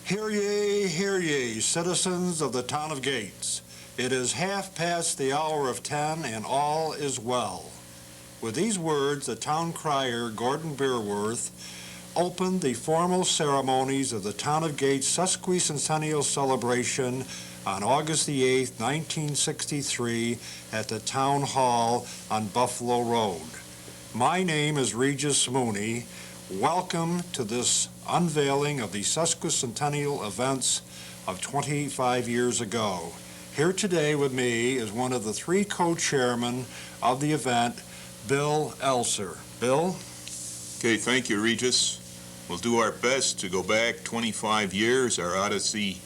Hear ye, citizens of the town of Gates. It is 10:30, and all is well. With these words, the town crier, Gordon Beerworth, opened the formal ceremonies of the town of Gates Sesquicentennial celebration on August the 8th, 1963, at the Town Hall on Buffalo Road. My name is Regis Mooney. Welcome to this unveiling of the Sesquicentennial events of 25 years ago. Here today with me is one of the three co-chairmen of the event, Bill Elser. Bill? Okay, thank you, Regis. We'll do our best to go back 25 years, our odyssey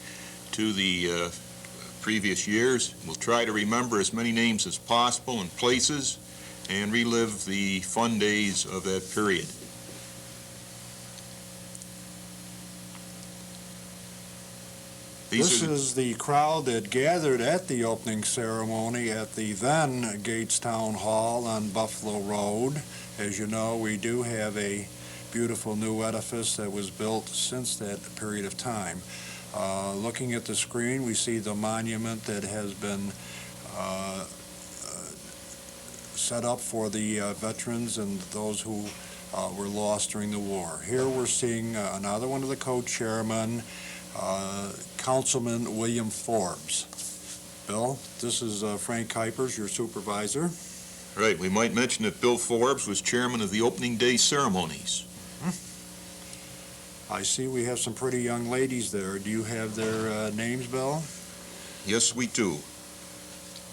to the previous years. We'll try to remember as many names as possible and places and relive the fun days of that period. This is the crowd that gathered at the opening ceremony at the then Gates Town Hall on Buffalo Road. As you know, we do have a beautiful new edifice that was built since that period of time. Looking at the screen, we see the monument that has been set up for the veterans and those who were lost during the war. Here we're seeing another one of the co-chairmen, Councilman William Forbes. Bill, this is Frank Kuipers, your supervisor. Right, we might mention that Bill Forbes was chairman of the opening day ceremonies. I see we have some pretty young ladies there. Do you have their names, Bill? Yes, we do.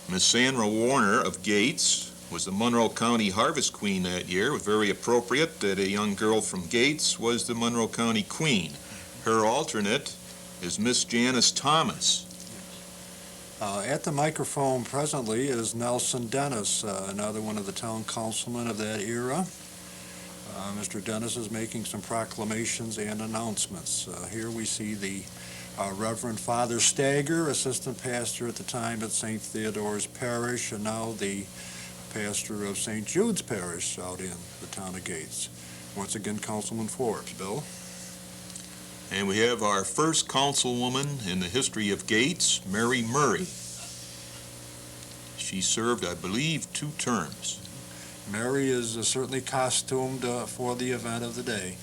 Miss Sandra Warner of Gates was the Monroe County Harvest Queen that year. It was very appropriate that a young girl from Gates was the Monroe County Queen. Her alternate is Miss Janice Thomas. At the microphone presently is Nelson Dennis, another one of the town councilmen of that era. Mr. Dennis is making some proclamations and announcements. Here we see the Reverend Father Stagger, assistant pastor at the time at St. Theodore's Parish, and now the pastor of St. Jude's Parish out in the town of Gates. Once again, Councilman Forbes. Bill? And we have our first councilwoman in the history of Gates, Mary Murray. She served, I believe, 2 terms. Mary is certainly costumed for the event of the day.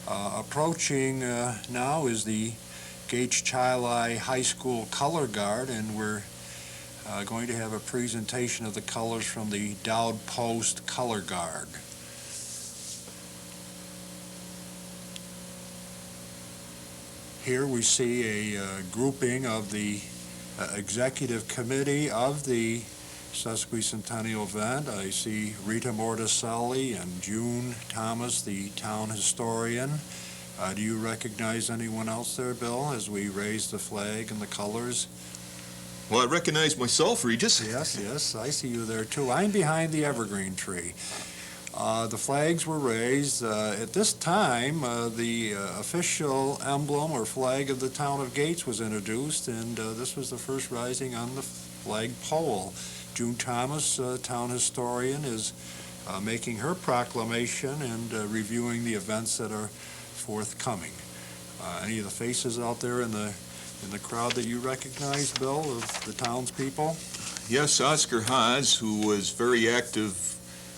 Approaching now is the Gates Chili High School Color Guard, and we're going to have a presentation of the colors from the Dowd Post Color Guard. Here we see a grouping of the executive committee of the Sesquicentennial event. I see Rita Morticelli and June Thomas, the town historian. Do you recognize anyone else there, Bill, as we raise the flag and the colors? Well, I recognize myself, Regis. Yes, I see you there too. I'm behind the evergreen tree. The flags were raised. At this time, the official emblem or flag of the town of Gates was introduced, and this was the first rising on the flag pole. June Thomas, town historian, is making her proclamation and reviewing the events that are forthcoming. Any of the faces out there in the crowd that you recognize, Bill, of the townspeople? Yes, Oscar Haas, who was very active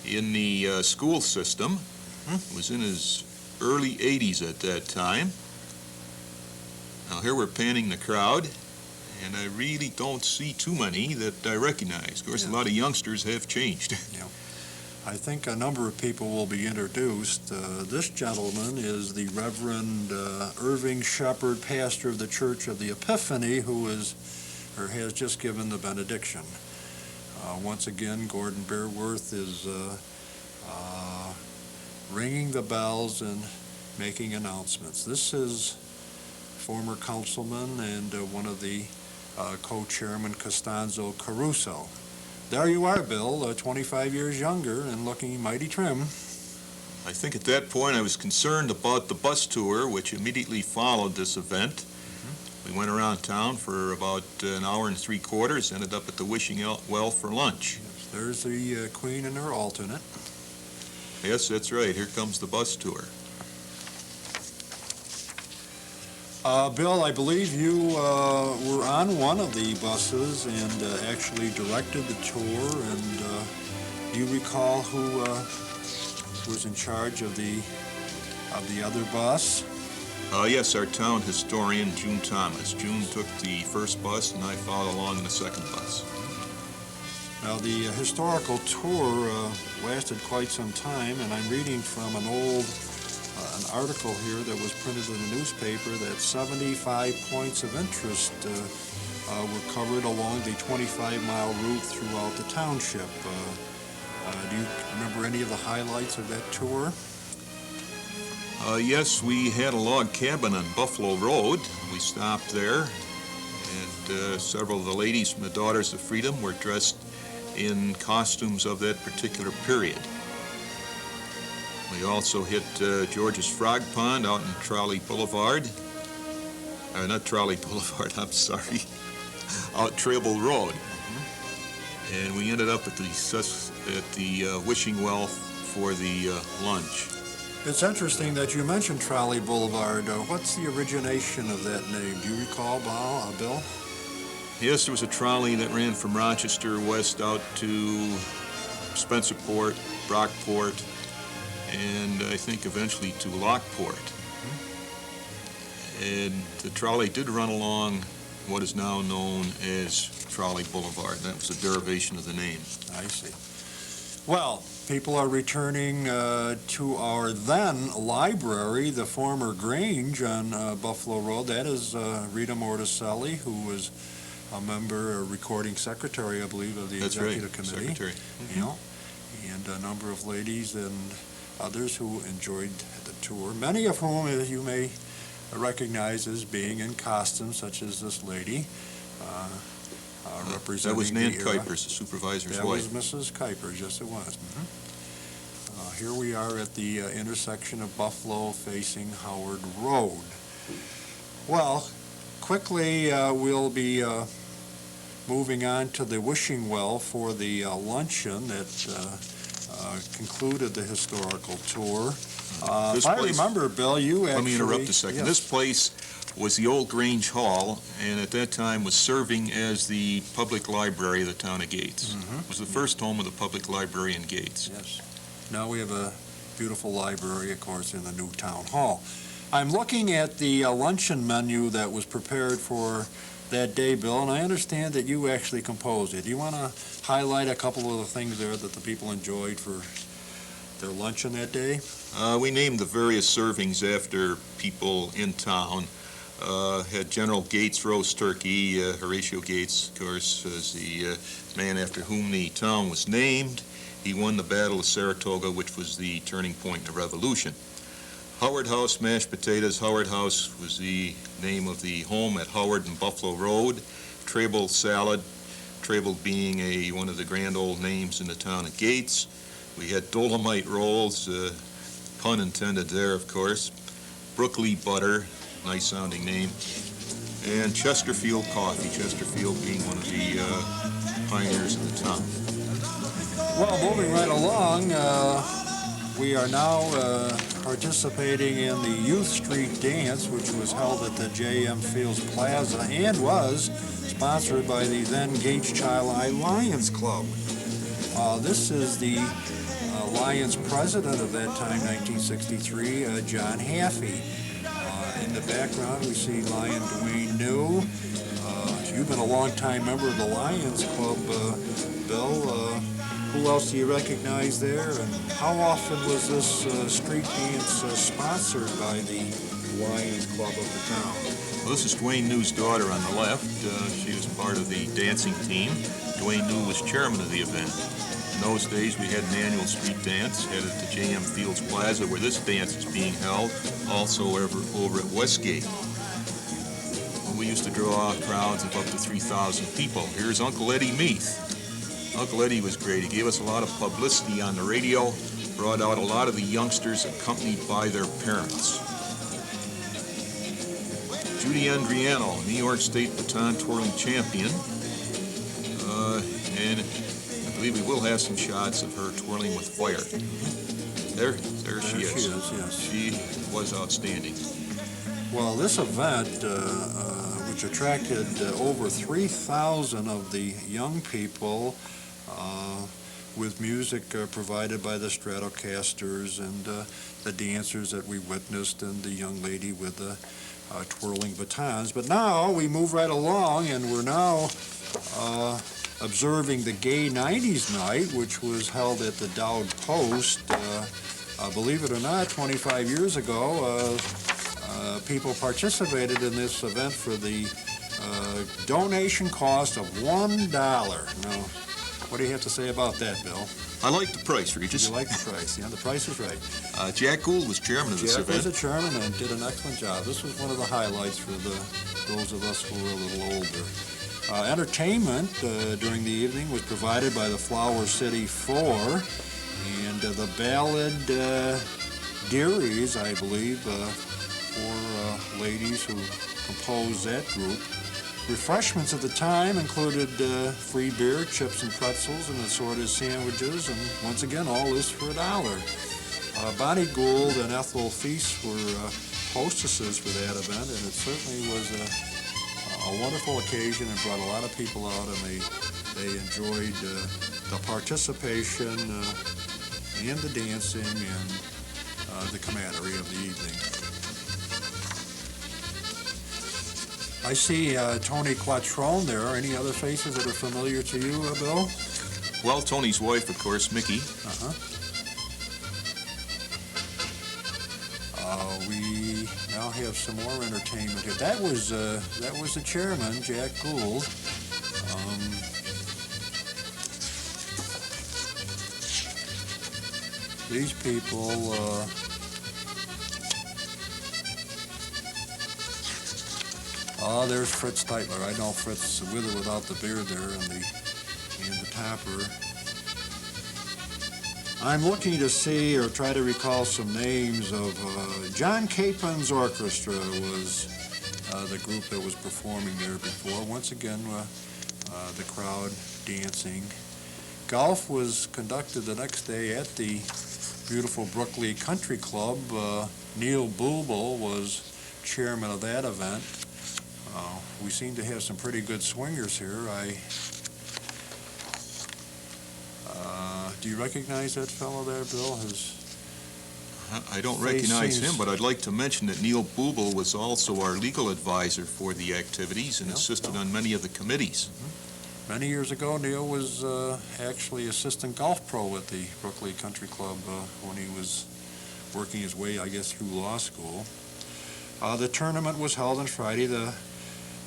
in the school system, was in his early 80s at that time. Now here we're panning the crowd, and I really don't see too many that I recognize. Of course, a lot of youngsters have changed. Yeah. I think a number of people will be introduced. This gentleman is the Reverend Irving Shepherd, pastor of the Church of the Epiphany, who has just given the benediction. Once again, Gordon Beerworth is ringing the bells and making announcements. This is former councilman and one of the co-chairman, Costanzo Caruso. There you are, Bill, 25 years younger and looking mighty trim. I think at that point I was concerned about the bus tour, which immediately followed this event. We went around town for about an hour and 3/4, ended up at the Wishing Well for lunch. Yes, there's the Queen and her alternate. Yes, that's right. Here comes the bus tour. Bill, I believe you were on one of the buses and actually directed the tour, and do you recall who was in charge of the other bus? Yes, our town historian, June Thomas. June took the first bus, and I followed along in the second bus. Now, the historical tour lasted quite some time, and I'm reading from an article here that was printed in the newspaper that 75 points of interest were covered along the 25-mile route throughout the township. Do you remember any of the highlights of that tour? Yes, we had a log cabin on Buffalo Road. We stopped there, and several of the ladies from the Daughters of Freedom were dressed in costumes of that particular period. We also hit George's Frog Pond out in Trolley Boulevard. Not Trolley Boulevard, I'm sorry. Out Trable Road. And we ended up at the wishing well for the lunch. It's interesting that you mentioned Trolley Boulevard. What's the origination of that name? Do you recall, Bill? Yes, there was a trolley that ran from Rochester west out to Spencerport, Brockport, and I think eventually to Lockport. And the trolley did run along what is now known as Trolley Boulevard. That was a derivation of the name. I see. Well, people are returning to our then library, the former Grange on Buffalo Road. That is Rita Morticelli, who was a member, a recording secretary, I believe, of the That's executive right, committee. secretary. You know, and a number of ladies and others who enjoyed the tour, many of whom you may recognize as being in costumes, such as this lady, representing That was Nan the era. Kuipers, the supervisor's That wife. was Mrs. Kuipers, yes it was. Here we are at the intersection of Buffalo facing Howard Road. Well, quickly we'll be moving on to the wishing well for the luncheon that concluded the historical tour. If I remember, Bill, you actually... Let me interrupt a second. Yes. This place was the old Grange Hall, and at that time was serving as the public library of the town of Gates. It was the first home of the public library in Gates. Yes. Now we have a beautiful library, of course, in the new town hall. I'm looking at the luncheon menu that was prepared for that day, Bill, and I understand that you actually composed it. Do you want to highlight a couple of the things there that the people enjoyed for their luncheon that day? We named the various servings after people in town. Had General Gates roast turkey. Horatio Gates, of course, is the man after whom the town was named. He won the Battle of Saratoga, which was the turning point in the Revolution. Howard House mashed potatoes. Howard House was the name of the home at Howard and Buffalo Road. Trable salad, Trable being one of the grand old names in the town of Gates. We had Dolomite rolls, pun intended there, of course. Brookley butter, nice sounding name. And Chesterfield coffee, Chesterfield being one of the pioneers of the town. Well, moving right along, we are now participating in the Youth Street Dance, which was held at the J.M. Fields Plaza and was sponsored by the then Gates Child Eye Lions Club. This is the Lions president of that time, 1963, John Haffey. In the background, we see Lion Dwayne New. You've been a long-time member of the Lions Club, Bill. Who else do you recognize there? And how often was this street dance sponsored by the Lions Club of the town? Well, this is Dwayne New's daughter on the left. She was part of the dancing team. Dwayne New was chairman of the event. In those days, we had an annual street dance headed to J.M. Fields Plaza, where this dance is being held, also over at Westgate. We used to draw crowds of up to 3,000 people. Here's Uncle Eddie Meath. Uncle Eddie was great. He gave us a lot of publicity on the radio, brought out a lot of the youngsters accompanied by their parents. Judy Andriano, New York State baton twirling champion. And I believe we will have some shots of her twirling with fire. There she is. Yes. She was outstanding. Well, this event, which attracted over 3,000 of the young people, with music provided by the Stratocasters and the dancers that we witnessed and the young lady with the twirling batons. But now we move right along, and we're now observing the Gay 90s Night, which was held at the Dowd Post. Believe it or not, 25 years ago, people participated in this event for the donation cost of $1. Now, what do you have to say about that, Bill? I like the price, Regis. You like the price? Yeah, the price is right. Jack Gould was chairman of this Jack event. was the chairman and did an excellent job. This was one of the highlights for those of us who were a little older. Entertainment during the evening was provided by the Flower City Four and the Ballad Dearies, I believe, four ladies who composed that group. Refreshments at the time included free beer, chips and pretzels, and assorted sandwiches, and once again, all this for $1. Bonnie Gould and Ethel Feast were hostesses for that event, and it certainly was a wonderful occasion and brought a lot of people out, and they enjoyed the participation and the dancing and the camaraderie of the evening. I see Tony Quattrone there. Any other faces that are familiar to you, Bill? Well, Tony's wife, of course, Mickey. We now have some more entertainment here. That was the chairman, Jack Gould. These people. There's Fritz Teitler. I know Fritz with or without the beard there and the topper. I'm looking to see or try to recall some names of John Capon's orchestra was the group that was performing there before. Once again, the crowd dancing. Golf was conducted the next day at the beautiful Brooklyn Country Club. Neil Booble was chairman of that event. We seem to have some pretty good swingers here. Do you recognize that fellow there, Bill? I don't recognize him, but I'd like to mention that Neil Booble was also our legal advisor for the activities and assisted on many of the committees. Many years ago, Neil was actually assistant golf pro at the Brooklyn Country Club when he was working his way, I guess, through law school. The tournament was held on Friday, the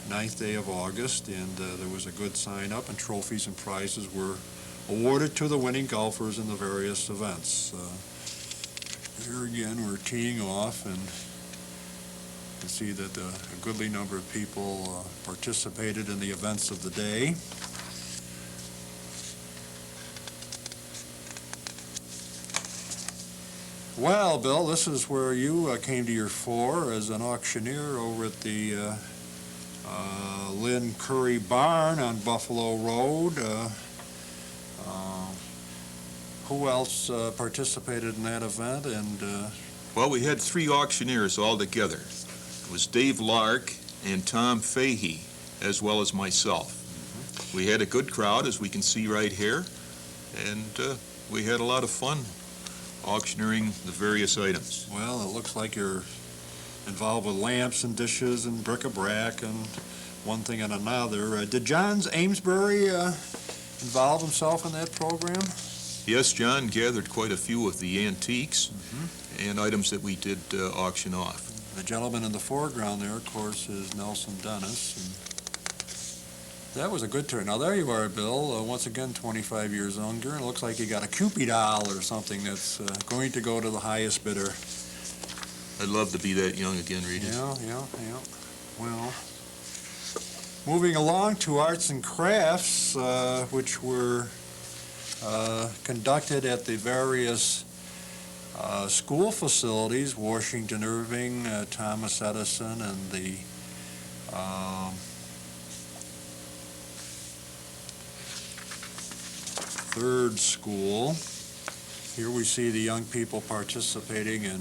9th day of August, and there was a good sign-up, and trophies and prizes were awarded to the winning golfers in the various events. Here again, we're teeing off, and you can see that a goodly number of people participated in the events of the day. Well, Bill, this is where you came to your fore as an auctioneer over at the Lynn Curry Barn on Buffalo Road. Who else participated in that event? And Well, we had 3 auctioneers all together. It was Dave Lark and Tom Fahey, as well as myself. We had a good crowd, as we can see right here, and we had a lot of fun auctioneering the various items. Well, it looks like you're involved with lamps and dishes and bric-a-brac and one thing and another. Did John Amesbury involve himself in that program? Yes, John gathered quite a few of the antiques and items that we did auction off. The gentleman in the foreground there, of course, is Nelson Dennis. And that was a good turn. Now, there you are, Bill, once again 25 years younger, and it looks like you got a Cupid doll or something that's going to go to the highest bidder. I'd love to be that young again, Regis. Yeah. Well, moving along to arts and crafts, which were conducted at the various school facilities, Washington Irving, Thomas Edison, and the third school. Here we see the young people participating in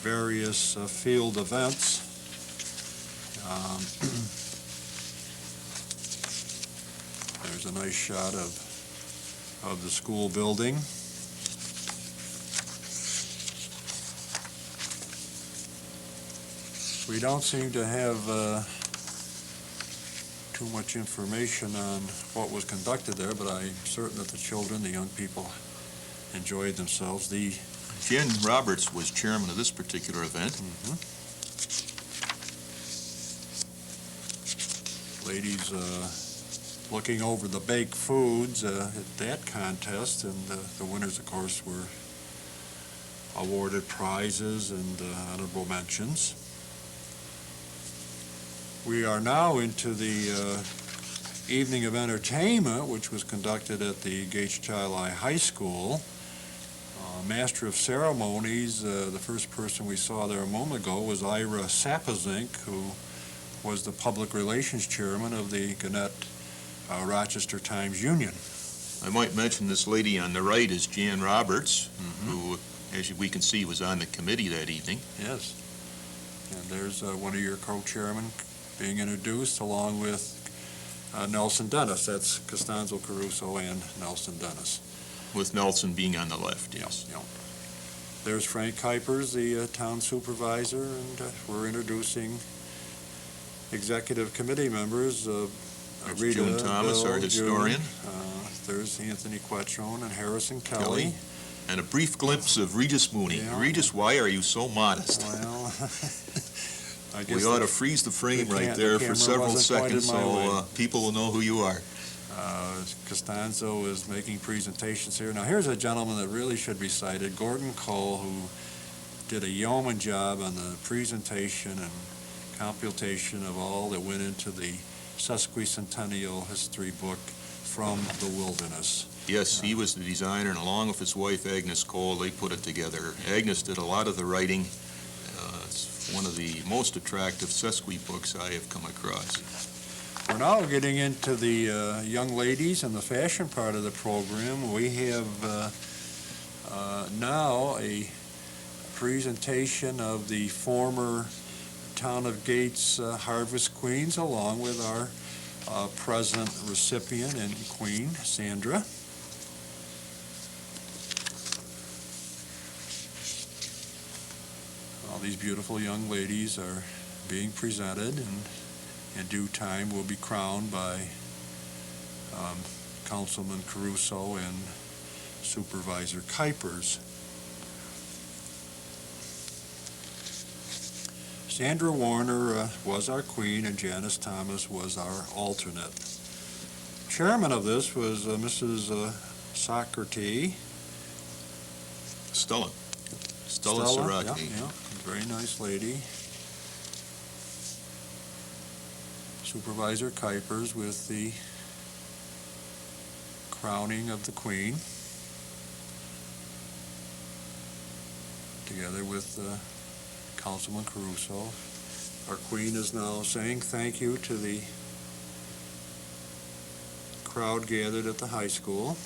various field events. There's a nice shot of the school building. We don't seem to have too much information on what was conducted there, but I'm certain that the children, the young people, enjoyed themselves. Jen Roberts was chairman of this particular event. Ladies looking over the baked foods at that contest, and the winners, of course, were awarded prizes and honorable mentions. We are now into the evening of entertainment, which was conducted at the Gates Chili High School. Master of Ceremonies, the first person we saw there a moment ago was Ira Sapozink, who was the public relations chairman of the Gannett Rochester Times Union. I might mention this lady on the right is Jan Roberts, who, as we can see, was on the committee that evening. Yes. And there's one of your co-chairmen being introduced, along with Nelson Dennis. That's Costanzo Caruso and Nelson Dennis. With Nelson being on the left, yes. Yep. There's Frank Kuipers, the town supervisor, and we're introducing executive committee members. Rita, June Thomas, Bill, our historian. There's Anthony Quattrone and Harrison Kelly. And a brief glimpse of Regis Mooney. Yeah. Regis, why are you so modest? Well, I guess We ought to freeze the frame right there for several seconds so people will know who you are. Costanzo is making presentations here. Now, here's a gentleman that really should be cited, Gordon Cole, who did a yeoman job on the presentation and computation of all that went into the Sesquicentennial history book, From the Wilderness. Yes, he was the designer, and along with his wife, Agnes Cole, they put it together. Agnes did a lot of the writing. It's one of the most attractive Sesqui books I have come across. We're now getting into the young ladies and the fashion part of the program. We have now a presentation of the former Town of Gates Harvest Queens, along with our present recipient and queen, Sandra. All these beautiful young ladies are being presented, and in due time will be crowned by Councilman Caruso and Supervisor Kuipers. Sandra Warner was our queen, and Janice Thomas was our alternate. Chairman of this was Mrs. Socrates. Stella Siraki. Yeah, very nice lady. Supervisor Kuipers with the crowning of the queen, together with Councilman Caruso. Our queen is now saying thank you to the crowd gathered at the high school.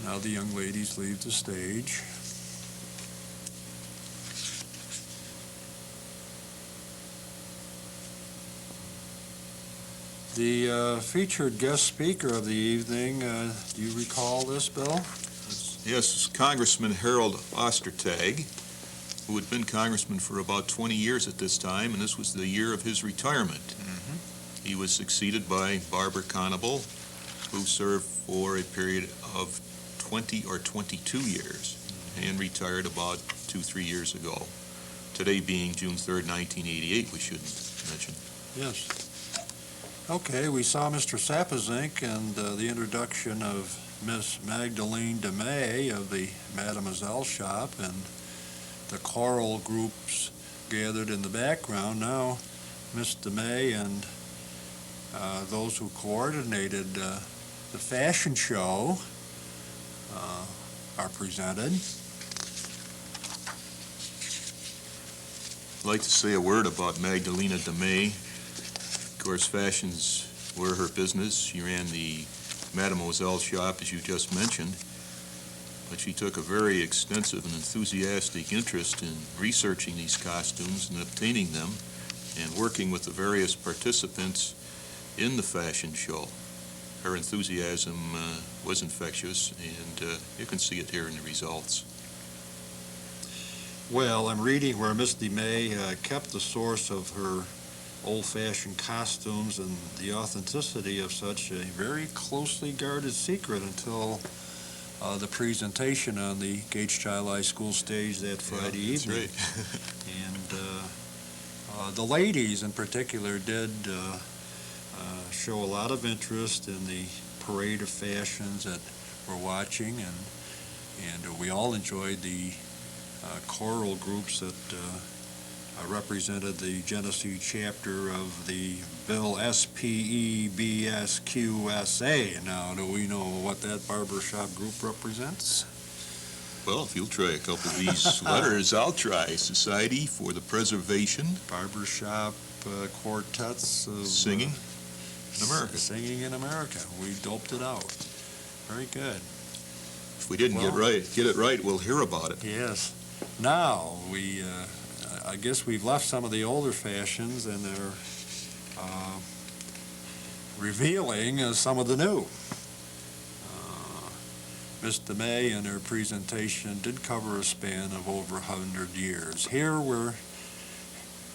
Now the young ladies leave the stage. The featured guest speaker of the evening, do you recall this, Bill? Yes, Congressman Harold Ostertag, who had been congressman for about 20 years at this time, and this was the year of his retirement. He was succeeded by Barbara Conable, who served for a period of 20 or 22 years and retired about 2-3 years ago. Today being June 3rd, 1988, we should mention. Yes. Okay, we saw Mr. Sapozink and the introduction of Miss Magdalene DeMay of the Mademoiselle shop, and the choral groups gathered in the background. Now, Miss DeMay and those who coordinated the fashion show are presented. I'd like to say a word about Magdalena DeMay. Of course, fashion's were her business. She ran the Mademoiselle shop, as you just mentioned, but she took a very extensive and enthusiastic interest in researching these costumes and obtaining them and working with the various participants in the fashion show. Her enthusiasm was infectious, and you can see it here in the results. Well, I'm reading where Miss DeMay kept the source of her old-fashioned costumes and the authenticity of such a very closely guarded secret until the presentation on the Gates Child High School stage that Friday evening. Right. And the ladies in particular did show a lot of interest in the parade of fashions that we're watching, and we all enjoyed the choral groups that represented the Genesee chapter of the Bill SPEBSQSA. Now, do we know what that barbershop group represents? Well, if you'll try a couple of these letters, I'll try. Society for the Preservation. Barbershop quartets of Singing in America. Singing in America. We doped it out. Very good. If we didn't get it right, we'll hear about it. Yes. Now, I guess we've left some of the older fashions and they're revealing some of the new. Ms. DeMay in her presentation did cover a span of over 100 years. Here we're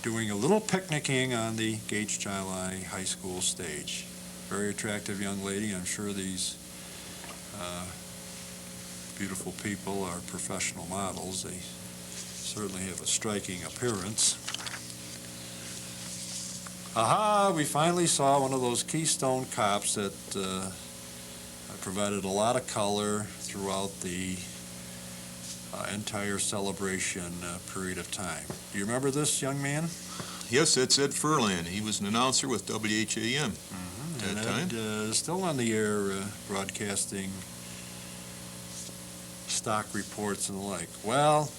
doing a little picnicking on the Gates Child High School stage. Very attractive young lady. I'm sure these beautiful people are professional models. They certainly have a striking appearance. Aha, we finally saw one of those Keystone Cops that provided a lot of color throughout the entire celebration period of time. Do you remember this young man? Yes, that's Ed Furlan. He was an announcer with WHAM at that time. Ed still on the air broadcasting stock reports and the like. Well,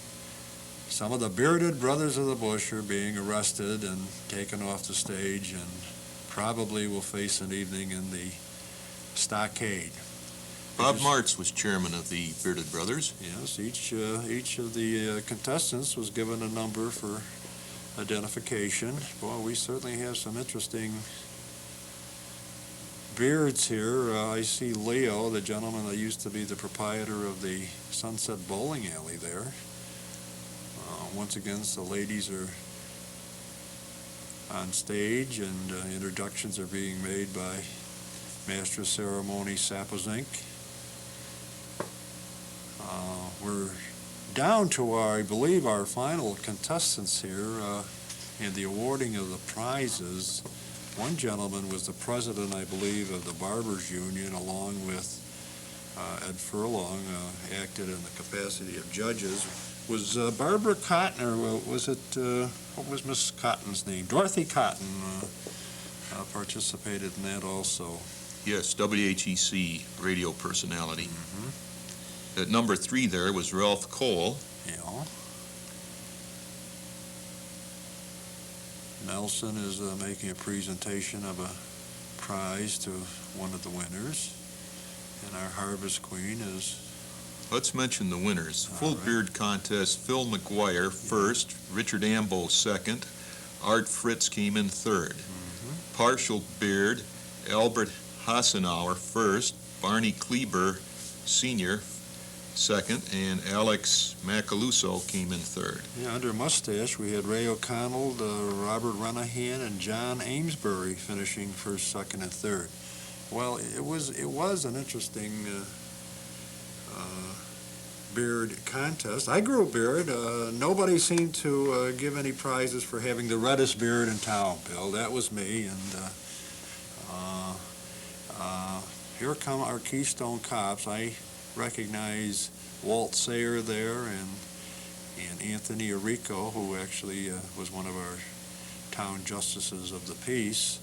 some of the bearded brothers of the bush are being arrested and taken off the stage and probably will face an evening in the stockade. Bob Martz was chairman of the Bearded Brothers. Yes, each of the contestants was given a number for identification. Well, we certainly have some interesting beards here. I see Leo, the gentleman that used to be the proprietor of the Sunset Bowling Alley there. Once again, the ladies are on stage and introductions are being made by Master of Ceremony Sapozink. We're down to I believe, our final contestants here in the awarding of the prizes. One gentleman was the president, I believe, of the Barbers Union, along with Ed Furlong, acted in the capacity of judges. Was Barbara Cotton, or was it, what was Miss Cotton's name? Dorothy Cotton participated in that also. Yes, WHEC radio personality. Mm-hmm. At number 3 there was Ralph Cole. Yeah. Nelson is making a presentation of a prize to one of the winners. And our Harvest Queen is... Let's mention the winners. Full right. beard contest, Phil McGuire first, Richard Ambo second, Art Fritz came in third. Mm-hmm. Partial beard, Albert Hassenauer first, Barney Kleber Sr. second, and Alex Macaluso came in third. Yeah, under mustache, we had Ray O'Connell, Robert Renahan, and John Amesbury finishing first, second, and third. Well, it was an interesting beard contest. I grew a beard. Nobody seemed to give any prizes for having the reddest beard in town, Bill. That was me. And here come our Keystone Cops. I recognize Walt Sayer there and Anthony Arrico, who actually was one of our town justices of the peace.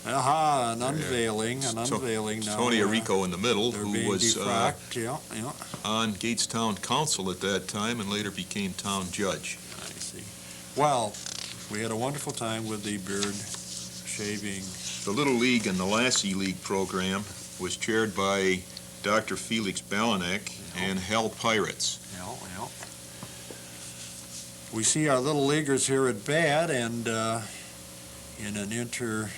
Aha, an unveiling now. Tony Arrico in the middle, who was on Gates Town Council at that time and later became town judge. I see. Well, we had a wonderful time with the beard shaving. The Little League and the Lassie League program was chaired by Dr. Felix Balanek and Hell Pirates. Yeah. We see our little leaguers here at bat, and in an inter-town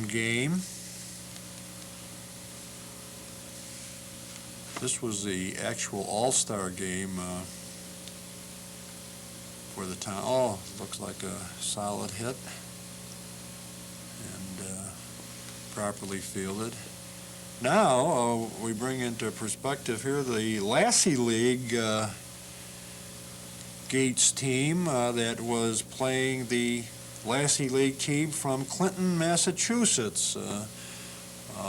game. This was the actual all-star game for the town. Oh, looks like a solid hit and properly fielded. Now we bring into perspective here the Lassie League Gates team that was playing the Lassie League team from Clinton, Massachusetts.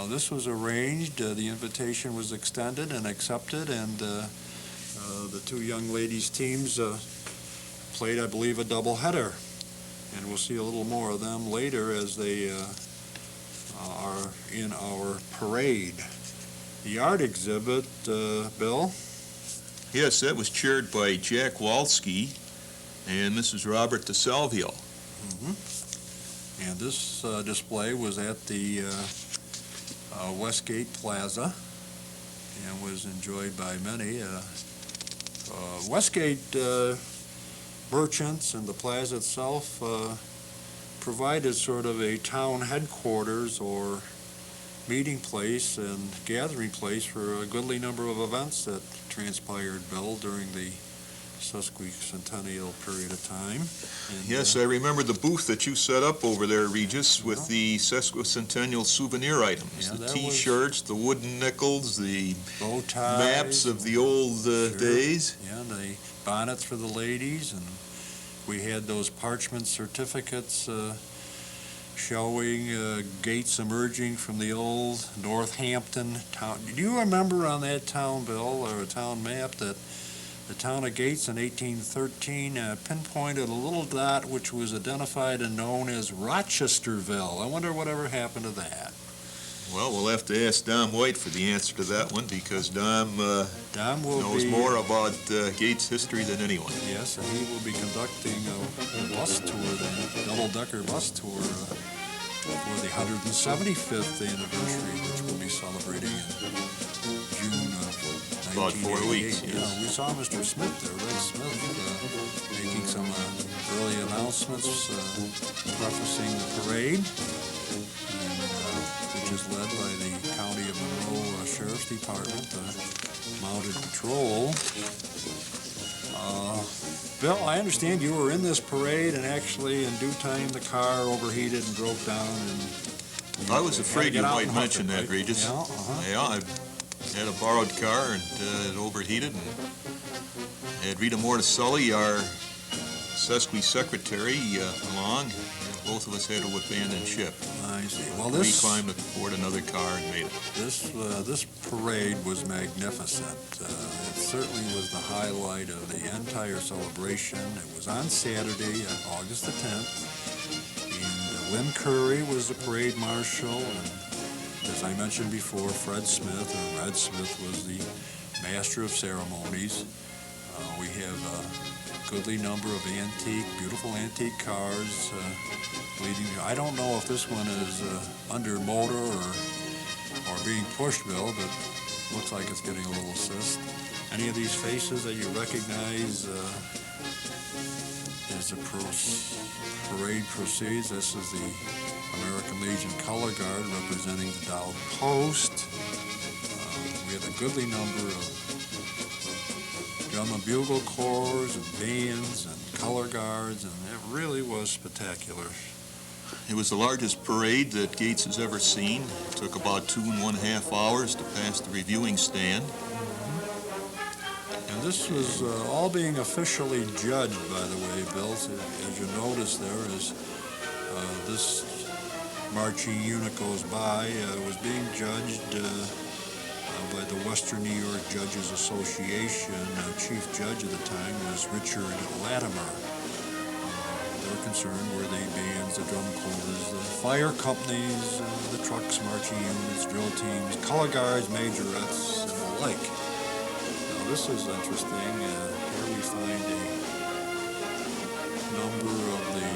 This was arranged, the invitation was extended and accepted, and the two young ladies' teams played, I believe, a doubleheader. And we'll see a little more of them later as they are in our parade. The art exhibit, Bill? Yes, that was chaired by Jack Walsky and Mrs. Robert DeSalvio. And this display was at the Westgate Plaza and was enjoyed by many. Westgate merchants and the plaza itself provided sort of a town headquarters or meeting place and gathering place for a goodly number of events that transpired, Bill, during the Sesquicentennial period of time. And, Yes, I remember the booth that you set up over there, Regis, with the Sesquicentennial souvenir items. Yeah, the that T-shirts, the wooden nickels, the bow ties, maps of the old days. Yeah, and the bonnets for the ladies, and we had those parchment certificates showing gates emerging from the old Northampton town. Do you remember on that town bill or a town map that the town of Gates in 1813 pinpointed a little dot which was identified and known as Rochesterville? I wonder whatever happened to that. Well, we'll have to ask Dom White for the answer to that one, because Dom knows be, more about Gates history than anyone. Yes, and he will be conducting a bus tour, the double-decker bus tour for the 175th anniversary, which we'll be celebrating in June of 1988. About 4 weeks, yes. Yeah, we saw Mr. Smith there, Red Smith, making some early announcements, prefacing the parade, which is led by the County of Monroe Sheriff's Department, Mounted Patrol. Bill, I understand you were in this parade, and actually, in due time, the car overheated and broke down. And I was afraid you might mention that, Regis. Yeah, Yeah, I had a borrowed car, and it overheated. And I had Rita Morticelli, our Sesqui secretary, along. Both of us had to abandon ship. I see. Well, We climbed aboard another car and made it. This parade was magnificent. It certainly was the highlight of the entire celebration. It was on Saturday, August the 10th, and Lynn Curry was the parade marshal, and as I mentioned before, Fred Smith, or Red Smith, was the master of ceremonies. We have a goodly number of beautiful antique cars leading. I don't know if this one is under motor or being pushed, Bill, but looks like it's getting a little assist. Any of these faces that you recognize as the parade proceeds? This is the American Legion Color Guard representing the Dow Post. We have a goodly number of drum and bugle corps and bands and color guards, and it really was spectacular. It was the largest parade that Gates has ever seen. It took about 2.5 hours to pass the reviewing stand. And this was all being officially judged, by the way, Bill. As you notice there, as this marching unit goes by, was being judged by the Western New York Judges Association. Chief judge at the time was Richard Latimer. They're concerned were the bands, the drum corps, the fire companies, the trucks, marching units, drill teams, color guards, majorettes, and the like. Now this is interesting. Here we find a number of the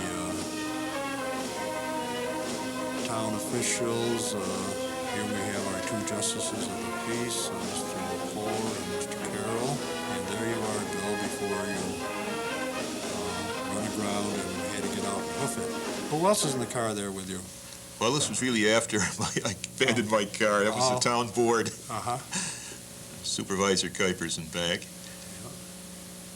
officials. Here we have our two justices of the peace, Mr. McClure and Mr. Carroll. And there you are, Bill, before you run aground and had to get out and hoof it. Who else is in the car there with you? Well, this was really after I abandoned my car. That was the town board. Uh-huh. Supervisor Kuipers in back.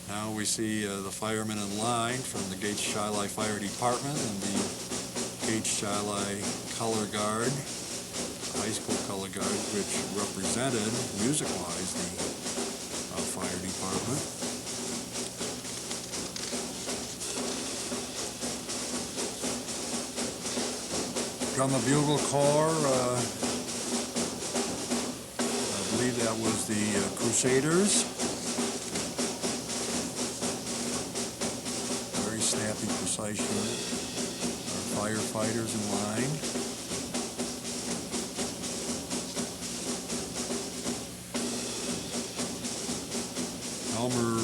Now we see the firemen in line from the Gates-Shiloh Fire Department and the Gates-Shiloh Color Guard, the high school color guard, which represented, music-wise, the fire department. Drum and Bugle Corps, I believe that was the Crusaders. Very snappy, precise unit. Our firefighters in line. Elmer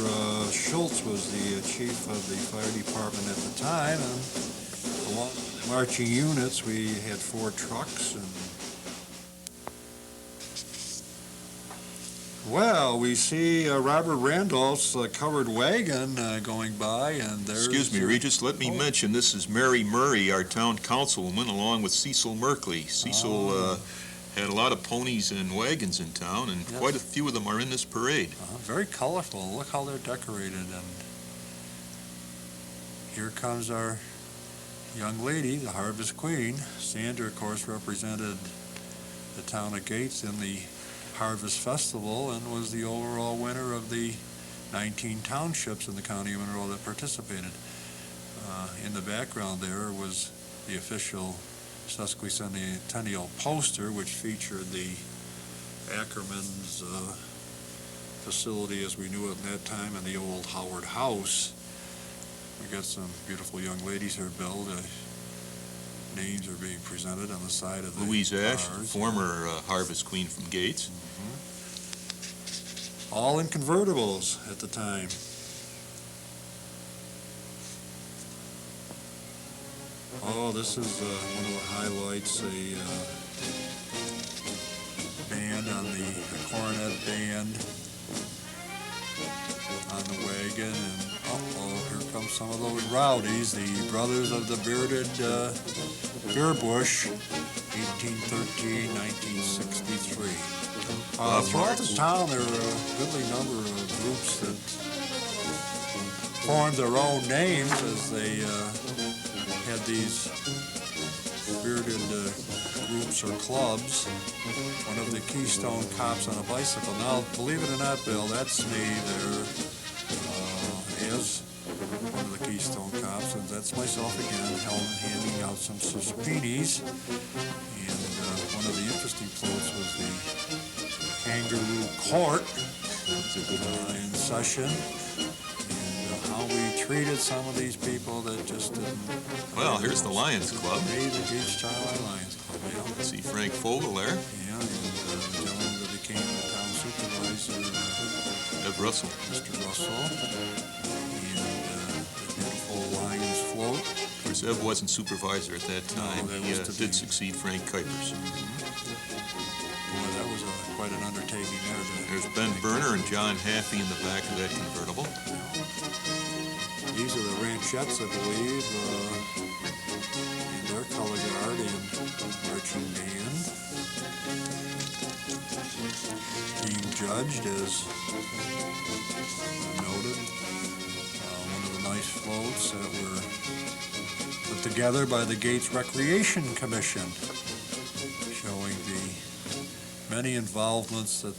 Schultz was the chief of the fire department at the time, and along marching units, we had 4 trucks, and well, we see Robert Randolph's covered wagon going by, and there's... Excuse me, Regis, let me mention, this is Mary Murray, our town councilwoman, along with Cecil Merkley. Cecil had a lot of ponies and wagons in town, and quite a few of them are in this parade. Very colorful. Look how they're decorated, and here comes our young lady, the Harvest Queen. Sandra, of course, represented the town of Gates in the Harvest Festival and was the overall winner of the 19 townships in the county of Monroe that participated. In the background there was the official Sesquicentennial poster, which featured the Ackerman's facility as we knew it in that time, and the old Howard House. We got some beautiful young ladies here, Bill. The names are being presented on the side of the Louise Ash, cars. former Harvest Queen from Gates. All in convertibles at the time. Oh, this is one of the highlights, a band on a cornet band on the wagon, and here come some of those rowdies, the brothers of the bearded beer bush, 1813, 1963. Throughout the town, there were a goodly number of groups that formed their own names as they had these bearded groups or clubs. One of the Keystone Cops on a bicycle. Now, believe it or not, Bill, that's me there as one of the Keystone Cops, and that's myself again, handing out some suspinis. And one of the interesting floats was the Kangaroo Court in session. How we treated some of these people that just didn't... Well, here's the Lions Club. Hey, the Gates-Shiloh Lions Club, yeah. See Frank Fogel there. Yeah, and the gentleman that became the town supervisor, Ev Russell. Mr. Russell, and the beautiful Lions float. Of course, Ev wasn't supervisor at that time. No, He did succeed Frank Kuipers. Boy, that was quite an undertaking there. There's Ben Berner and John Haffey in the back of that convertible. These are the Ranchettes, I believe, and their color guard and marching band. Being judged as noted, one of the nice floats that were put together by the Gates Recreation Commission, showing the many involvements and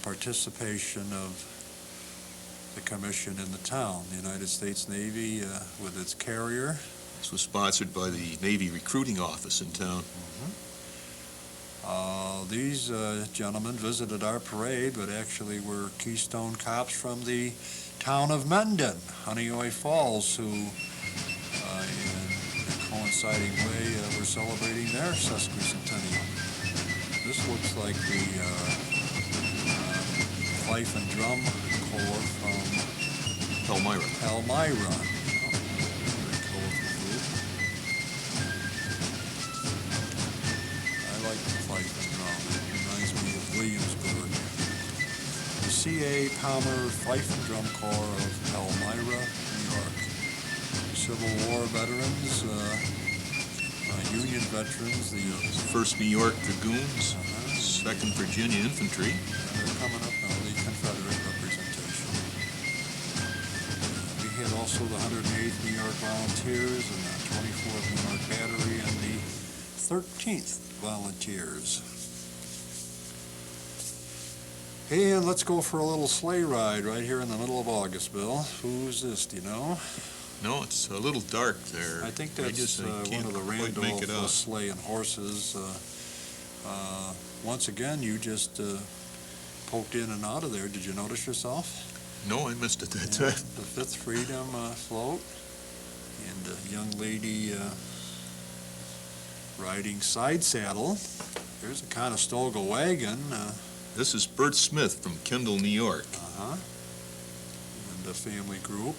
participation of the commission in the town. The United States Navy with its carrier. This was sponsored by the Navy Recruiting Office in town. These gentlemen visited our parade, but actually were Keystone Cops from the town of Mendon, Honeoye Falls, who in a coinciding way were celebrating their sesquicentennial. This looks like the fife and drum corps from Elmira. Elmira. C.A. Palmer Fife and Drum Corps of Elmira, New York. Civil War veterans, Union veterans, the 1st New York Dragoons, 2nd Virginia Infantry. they're coming up now, the Confederate representation. We had also the 108th New York Volunteers and the 24th New York Battery and the 13th Volunteers. Hey, and let's go for a little sleigh ride right here in the middle of August, Bill. Who's this, do you know? No, it's a little dark there. I think that's Regis, I one can't of the quite make it Randolph out. sleigh and horses. Once again, you just poked in and out of there. Did you notice yourself? No, I missed it that Yeah, time. the Fifth Freedom float, and a young lady riding side saddle. There's a Conestoga wagon. This is Bert Smith from Kendall, New York. And a family group.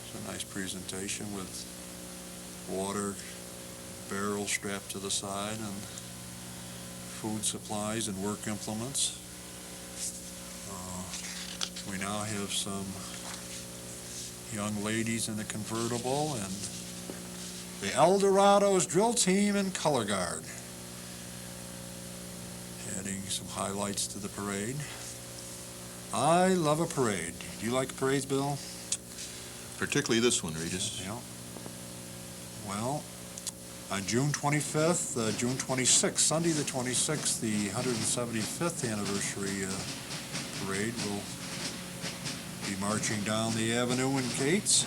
It's a nice presentation with water barrel strapped to the side and food supplies and work implements. We now have some young ladies in the convertible and the Eldorado's drill team and color guard. Adding some highlights to the parade. I love a parade. Do you like parades, Bill? Particularly this one, Regis. Yeah. Well, on June 25th, June 26th, Sunday the 26th, the 175th anniversary parade will be marching down the avenue in Gates.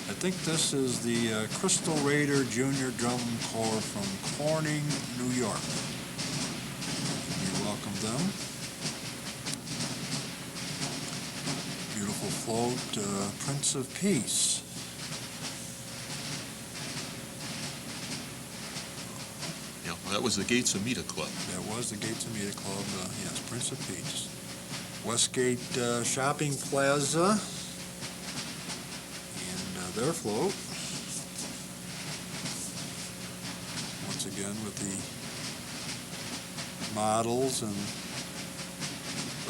I think this is the Crystal Raider Junior Drum Corps from Corning, New York. We welcome them. Beautiful float, Prince of Peace. Yeah, well, that was the Gates Amita Club. That was the Gates Amita Club, yes, Prince of Peace. Westgate Shopping Plaza and their float. Once again with the models and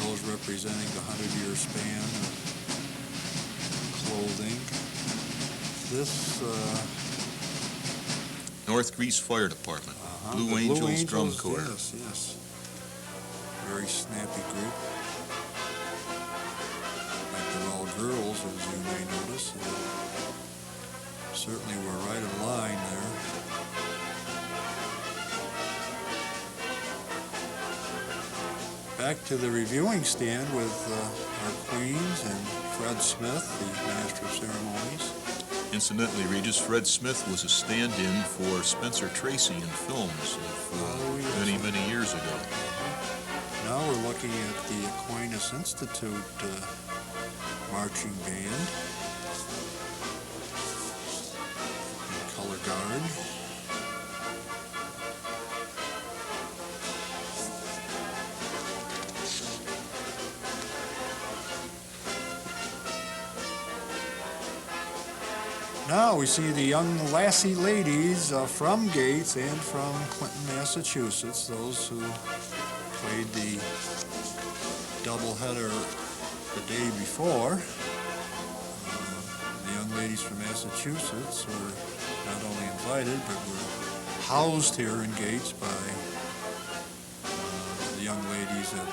those representing the 100-year span of clothing. This North Greece Fire Department. Blue the Angels Drum Corps. Yes, yes. Very snappy group. Like they're all girls, as you may notice. Certainly we're right in line there. Back to the reviewing stand with our queens and Fred Smith, the Master of Ceremonies. Incidentally, Regis, Fred Smith was a stand-in for Spencer Tracy in films many, many years ago. Now we're looking at the Aquinas Institute marching band and color guard. Now we see the young lassie ladies from Gates and from Clinton, Massachusetts, those who played the doubleheader the day before. The young ladies from Massachusetts were not only invited, but were housed here in Gates by the young ladies that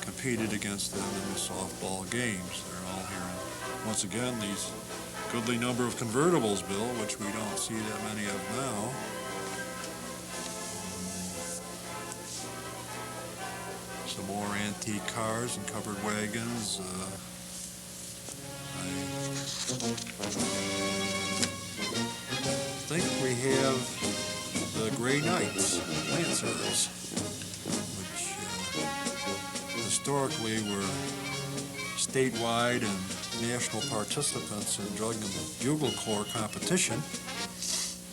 competed against them in the softball games. They're all here. And once again, these goodly number of convertibles, Bill, which we don't see that many of now. Some more antique cars and covered wagons. I think we have the Gray Knights, Lancers, which historically were statewide and national participants in Drum and Bugle Corps competition.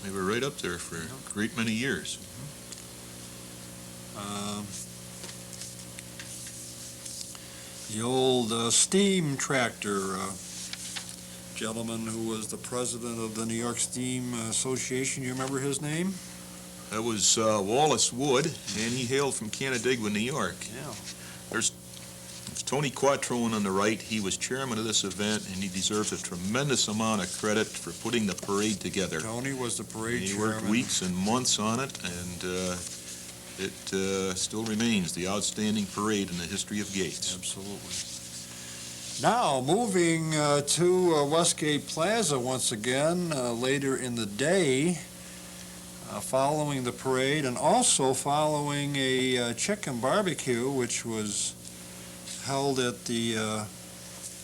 They were right up there for a great many years. The old steam tractor gentleman who was the president of the New York Steam Association, you remember his name? That was Wallace Wood, and he hailed from Canandaigua, New York. Yeah. There's Tony Quattrone on the right. He was chairman of this event, and he deserves a tremendous amount of credit for putting the parade together. Tony was the parade He chairman. worked weeks and months on it, and it still remains the outstanding parade in the history of Gates. Absolutely. Now, moving to Westgate Plaza once again later in the day, following the parade and also following a chicken barbecue, which was held at the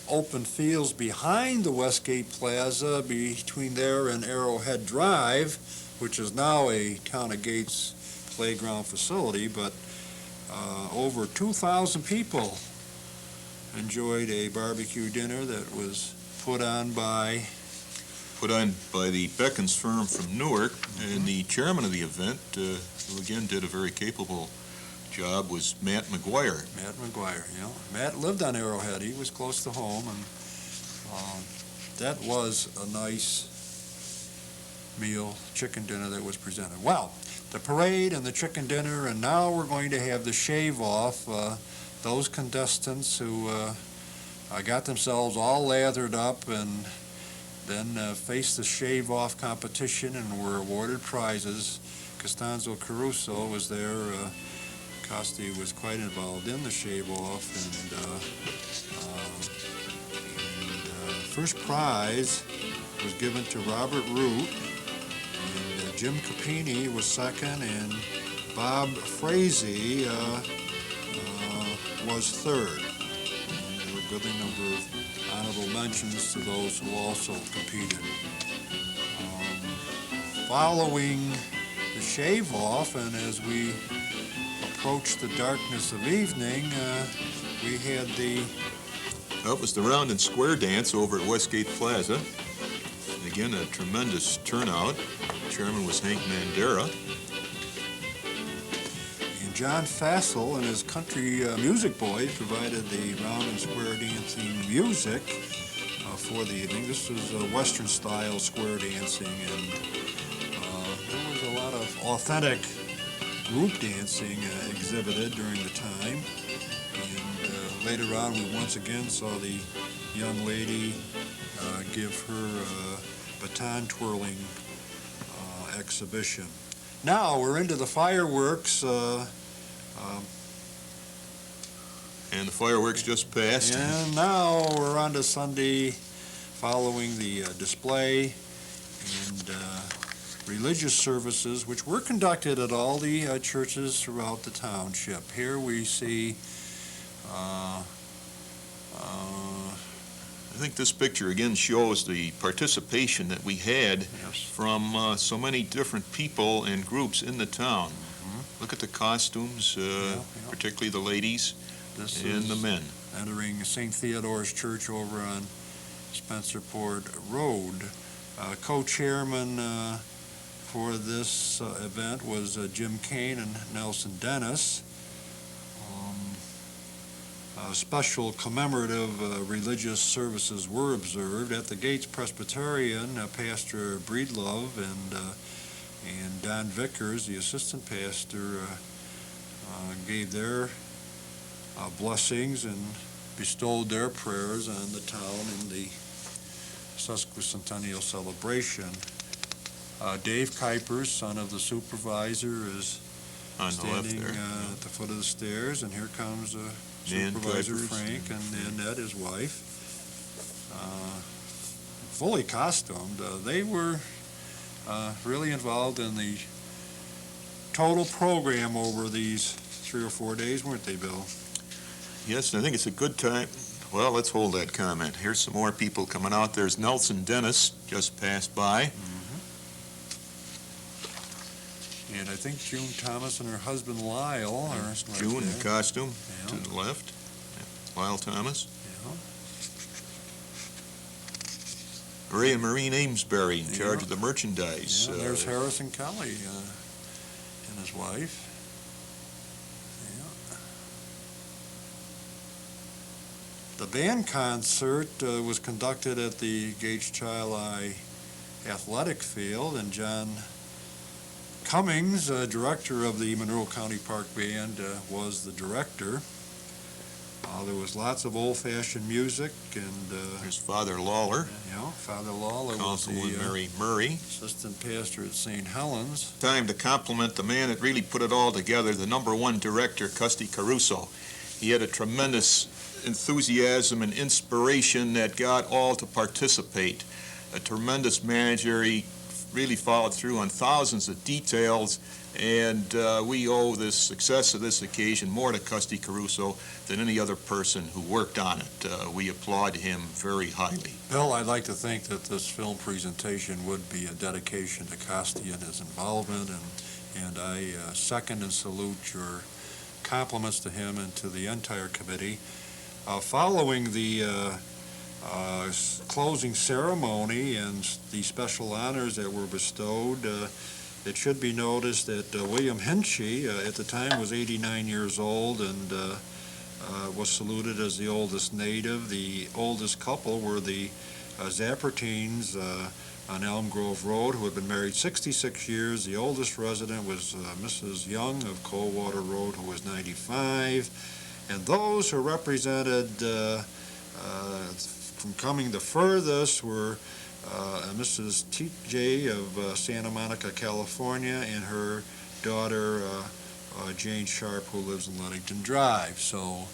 open fields behind the Westgate Plaza between there and Arrowhead Drive, which is now a Town of Gates playground facility, but over 2,000 people enjoyed a barbecue dinner that was put on by the Beckons firm from Newark, and the chairman of the event, who again did a very capable job, was Matt McGuire. Matt McGuire, you know. Matt lived on Arrowhead. He was close to home, and that was a nice meal, chicken dinner that was presented. Well, the parade and the chicken dinner, and now we're going to have the shave-off. Those contestants who got themselves all lathered up and then faced the shave-off competition and were awarded prizes. Costanzo Caruso was there. Costi was quite involved in the shave-off, and first prize was given to Robert Root, and Jim Capini was second, and Bob Frazee was third. And there were a goodly number of honorable mentions to those who also competed. Following the shave-off, and as we approached the darkness of evening, we had That was the round and square dance over at Westgate Plaza. And again, a tremendous turnout. Chairman was Hank Mandera. And John Fassel and his country music boys provided the round and square dancing music for the evening. This was Western style square dancing, and there was a lot of authentic group dancing exhibited during the time. And later on, we once again saw the young lady give her baton twirling exhibition. Now we're into the fireworks. And the fireworks just passed. And now we're on to Sunday following the display and religious services, which were conducted at all the churches throughout the township. Here we see I think this picture again shows the participation that we had from so many different people and groups in the town. Look at the costumes, particularly the ladies and the men. Entering St. Theodore's Church over on Spencerport Road. Co-chairman for this event was Jim Kane and Nelson Dennis. Special commemorative religious services were observed at the Gates Presbyterian. Pastor Breedlove and Don Vickers, the assistant pastor, gave their blessings and bestowed their prayers on the town in the Sesquicentennial celebration. Dave Kuipers, son of the supervisor, is On the left standing there. at the foot of the stairs, and here comes Nan Supervisor Kuipers. Frank and Annette, his wife, fully costumed. They were really involved in the total program over these 3 or 4 days, weren't they, Bill? Yes, I think it's a good time. Well, let's hold that comment. Here's some more people coming out. There's Nelson Dennis, just passed by. And I think June Thomas and her husband Lyle are right June in there. costume Yeah. to the left. Lyle Thomas. Yeah. Ray and Maureen Amesbury in charge of the merchandise. Yeah, there's Harrison Kelly and his wife. Yeah. The band concert was conducted at the Gage Child Eye Athletic Field, and John Cummings, director of the Monroe County Park Band, was the director. There was lots of old-fashioned music, and, There's Father Lawler, Father Lawler was Councilwoman the Mary Murray. assistant pastor at St. Helens. Time to compliment the man that really put it all together, the number one director, Custy Caruso. He had a tremendous enthusiasm and inspiration that got all to participate. A tremendous manager. He really followed through on thousands of details, and we owe this success of this occasion more to Custy Caruso than any other person who worked on it. We applaud him very highly. Bill, I'd like to think that this film presentation would be a dedication to Custy and his involvement, and I second and salute your compliments to him and to the entire committee. Following the closing ceremony and the special honors that were bestowed, it should be noticed that William Hinchy, at the time, was 89 years old and was saluted as the oldest native. The oldest couple were the Zappertines on Elm Grove Road, who had been married 66 years. The oldest resident was Mrs. Young of Coldwater Road, who was 95. And those who represented from coming the furthest were Mrs. T.J. of Santa Monica, California, and her daughter, Jane Sharp, who lives in Ludington Drive. So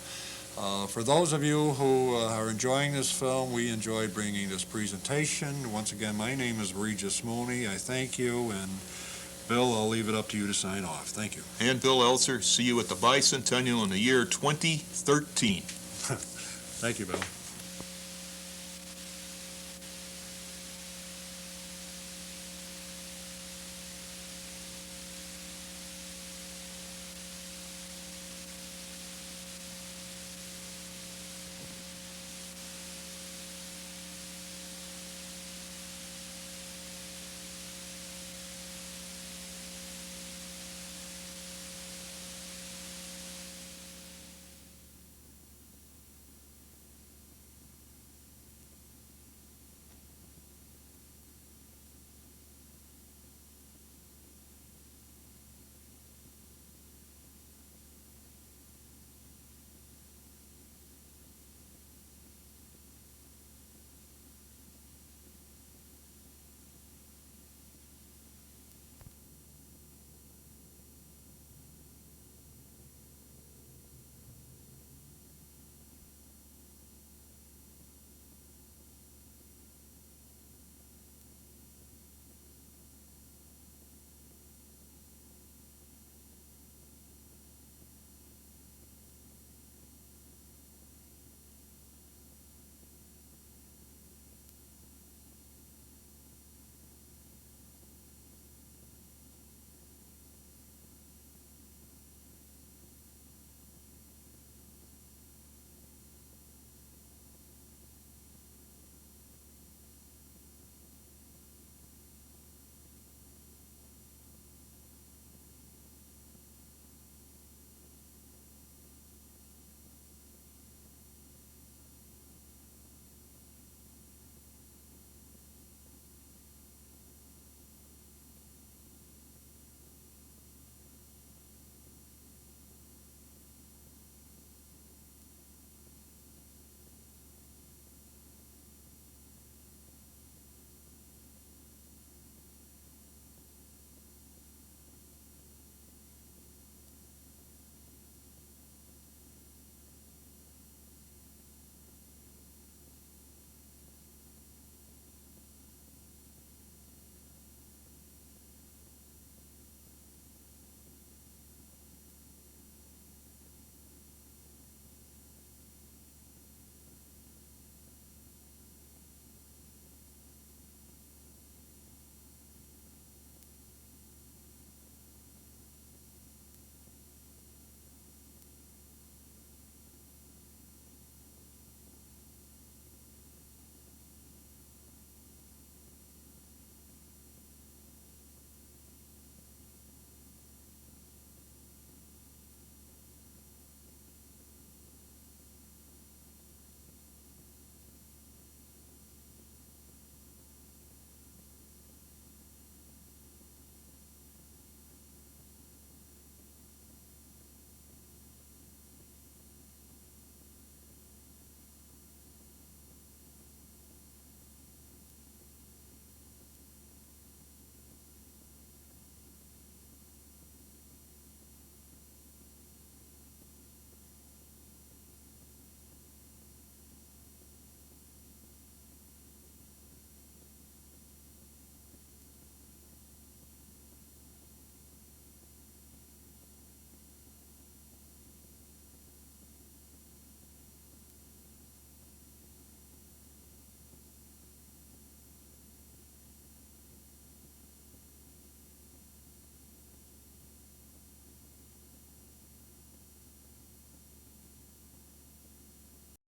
for those of you who are enjoying this film, we enjoyed bringing this presentation. Once again, my name is Regis Mooney. I thank you, and Bill, I'll leave it up to you to sign off. Thank you. And Bill Elser, see you at the Bicentennial in the year 2013. Thank you, Bill.